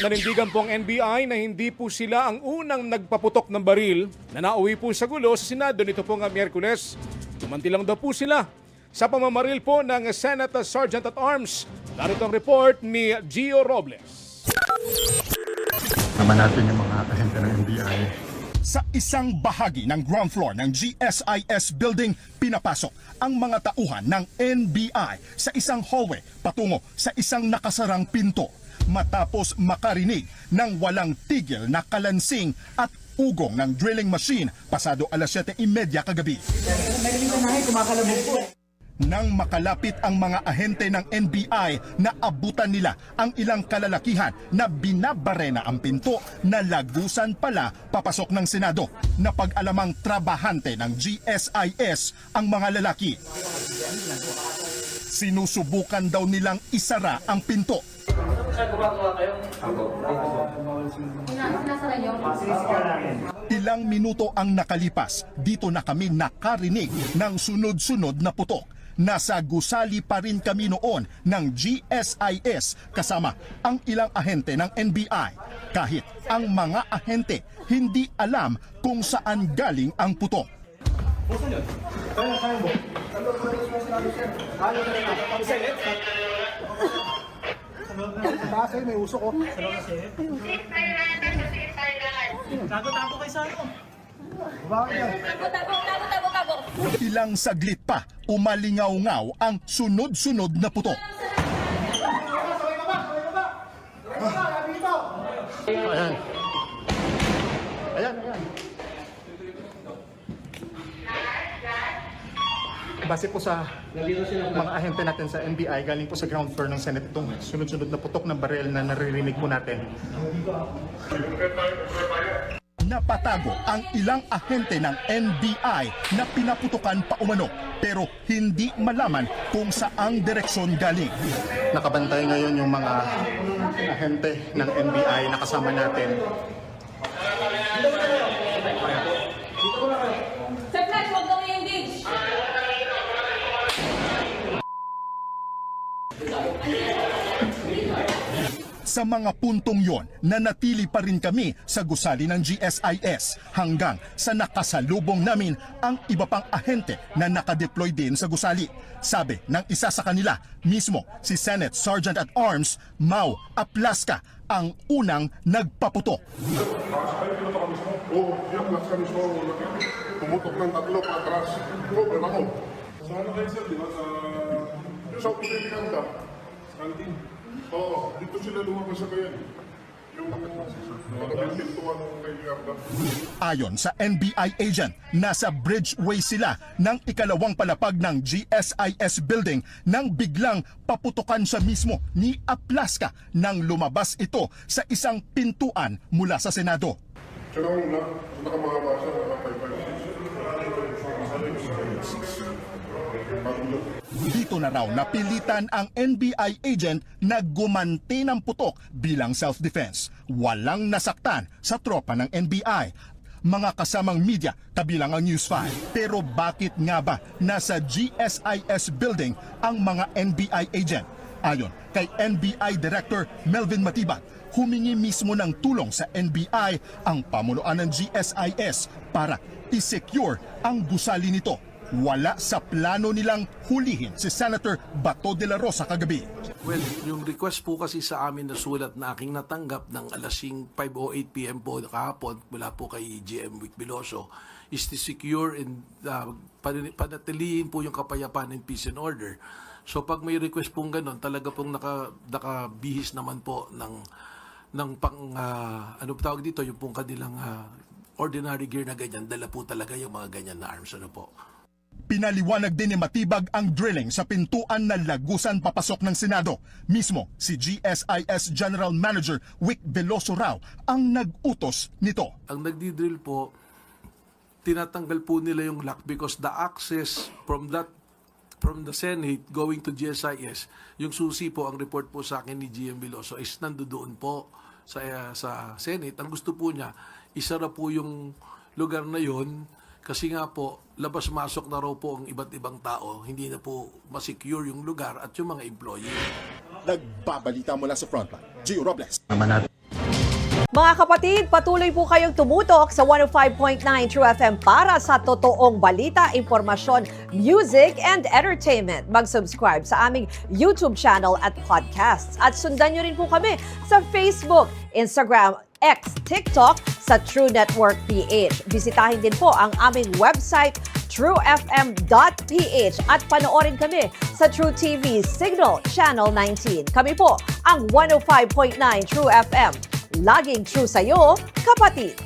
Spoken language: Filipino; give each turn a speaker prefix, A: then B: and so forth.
A: Nanindigan po ang NBI na hindi po sila ang unang nagpaputok ng baril na nauwi po sa gulo sa Senado nito po nga Miyerkules. Tumantilang daw po sila sa pamamaril po ng Senate Sergeant at Arms. Narito ang report ni Gio Robles.
B: Naman natin yung mga ahente ng NBI.
C: Sa isang bahagi ng ground floor ng GSIS building, pinapasok ang mga tauhan ng NBI sa isang hallway patungo sa isang nakasarang pinto. Matapos makarinig ng walang tigil na kalansing at ugong ng drilling machine pasado alas 7:30 kagabi. Nang makalapit ang mga ahente ng NBI, naabutan nila ang ilang kalalakihan na binabarena ang pinto na lagusan pala papasok ng Senado. Napag-alamang trabahante ng GSIS ang mga lalaki. Sinusubukan daw nilang isara ang pinto. Ilang minuto ang nakalipas, dito na kami nakarinig ng sunod-sunod na putok. Nasa gusali pa rin kami noon ng GSIS kasama ang ilang ahente ng NBI. Kahit ang mga ahente hindi alam kung saan galing ang putok.
D: Kasi may usok ko.
E: Tago-tago kayo sa ano?
D: Tago.
C: Ilang saglit pa, umalingaw-ngaw ang sunod-sunod na putok.
B: Ayan. Ayan. Base po sa mga ahente natin sa NBI, galing po sa ground floor ng Senate itong sunod-sunod na putok ng baril na naririnig po natin.
C: Napatago ang ilang ahente ng NBI na pinaputukan pa umano pero hindi malaman kung saang direksyon galing.
B: Nakabantay ngayon yung mga ahente ng NBI na kasama natin.
D: Sir Flash, huwag daw i-engage.
C: Sa mga puntong yon, nanatili pa rin kami sa gusali ng GSIS hanggang sa nakasalubong namin ang iba pang ahente na nakadeploy din sa gusali. Sabi ng isa sa kanila, mismo si Senate Sergeant at Arms Mau Aplaska ang unang nagpaputok.
F: Pumutok ng tatlo pa atras. Pero ako. Saan kayo sir? Di ba sa Pilipinas Kanda? Sa kantin? Oo, dito sila lumabas sa kayan. Yung pintuan ng kay Yarda.
C: Ayon sa NBI agent, nasa bridgeway sila ng ikalawang palapag ng GSIS building nang biglang paputukan siya mismo ni Aplaska nang lumabas ito sa isang pintuan mula sa Senado.
F: Siya na una, nakamahaba siya,
C: Dito na raw napilitan ang NBI agent na gumanti ng putok bilang self-defense. Walang nasaktan sa tropa ng NBI. Mga kasamang media kabilang ang News 5. Pero bakit nga ba nasa GSIS building ang mga NBI agent? Ayon kay NBI Director Melvin Matibag, humingi mismo ng tulong sa NBI ang pamunuan ng GSIS para i-secure ang gusali nito. Wala sa plano nilang hulihin si Senator Bato de la Rosa kagabi.
G: Well, yung request po kasi sa amin na sulat na aking natanggap ng alas 5:08 PM po kahapon mula po kay GM Vic Veloso is to secure and panatilihin po yung kapayapaan and peace and order. So pag may request pong ganun, talaga pong nakabihis naman po ng ano tawag dito, yung pong kanilang ordinary gear na ganyan, dala po talaga yung mga ganyan na arms, ano po.
C: Pinaliwanag din ni Matibag ang drilling sa pintuan na lagusan papasok ng Senado. Mismo si GSIS General Manager Vic Veloso raw ang nag-utos nito.
G: Ang nagdi-drill po, tinatanggal po nila yung lock because the access from the Senate going to GSIS, yung susi po, ang report po sa akin ni GM Veloso is nandoon po sa Senate. Ang gusto po niya, isara po yung lugar na yon. Kasi nga po, labas-masok na raw po ang iba't ibang tao, hindi na po masecure yung lugar at yung mga employee.
C: Nagbabalita mula sa frontline, Gio Robles.
B: Naman natin.
H: Mga kapatid, patuloy po kayong tumutok sa 105.9 True FM para sa totoong balita, impormasyon, music, and entertainment. Mag-subscribe sa aming YouTube channel at podcasts. At sundan nyo rin po kami sa Facebook, Instagram, X, TikTok sa True Network PH. Bisitahin din po ang aming website, truefm.ph at panoorin kami sa True TV Signal Channel 19. Kami po ang 105.9 True FM. Laging true sa'yo, kapatid.